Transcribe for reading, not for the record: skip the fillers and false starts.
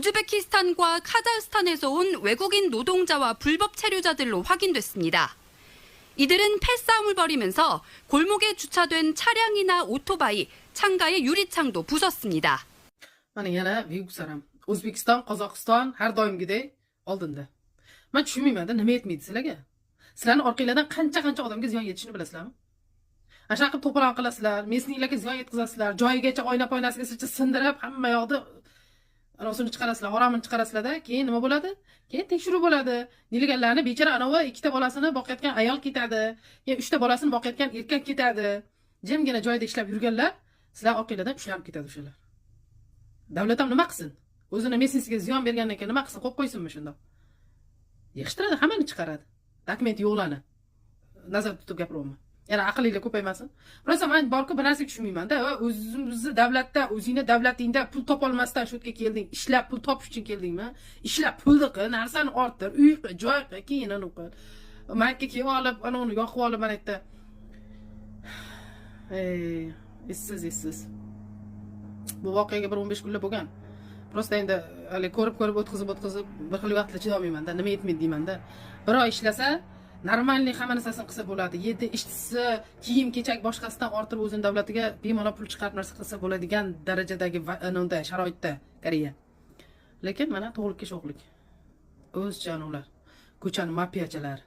우즈베키스탄과 카자흐스탄에서 온 외국인 노동자와 불법 체류자들로 확인됐습니다. 이들은 패싸움을 벌이면서 골목에 주차된 차량이나 오토바이, 창가의 유리창도 부쉈습니다. Mana yana Buyuk Saram. O'zbekiston, Qozog'iston har doimgidek oldinda. Men tushunmayman-da, nima yetmaydi sizlarga? Sizlarning orqanglardan qancha odamga ziyon yetishini bilasizlarmi? Ana shunaqa qilib to'polon qilasizlar, mesniklarga ziyon yetkazasizlar, joyigacha oyna-poynasiga sindirib, hamma yoqda anosini chiqarasizlar, oromini chiqarasizlar-da, keyin nima bo'ladi? Keyin tekshiruv bo'ladi. Nilganlarni bechara anovi ikkita bolasini boqayotgan ayol ketadi, keyin uchta bolasini boqayotgan erkak ketadi. Jimgina joyda ishlab yurganlar, sizlar orqanglardan ushlanib ketadi o'shalar. Davlat ham nima qilsin? O'zini messensiga ziyon bergandan keyin nima qilsin? Qo'yib qo'ysinmi shunda? Yig'ishtiradi, hammani chiqaradi. Dokument yo'qlarni nazarda tutib gapiryapman. Yana aqlinglar ko'paymasin. Rosa men borku bir narsa tushunmayman-da. O'zimizni davlatda, o'zingni davlatingda pul topolmasdan shu yerga kelding. Ishlab pul topish uchun keldingmi? Ishlab pulni qil, narsani orttir, uy qil, joy qil, keyin uni qil. Menga kelib olib, ana uni yoqib olib mana yerda. Essiz. Bu voqeaga bir 15 kunlar bo'lgan. Prosta endi hali ko'rib o'tkazib bir xil vaqtda chidolmayman-da, nima yetmaydi deyman-da. Bir oy ishlasa, normalniy hamma narsasini qilsa bo'ladi. Yedi ishtisi, kiyim-kechak boshqasidan ortib o'zining davlatiga bemalol pul chiqarib narsa qilsa bo'ladigan darajadagi unda sharoitda Koreya. Lekin mana to'g'rilikka sho'xlik. O'zchan ular. Ko'chani mafiyachilar.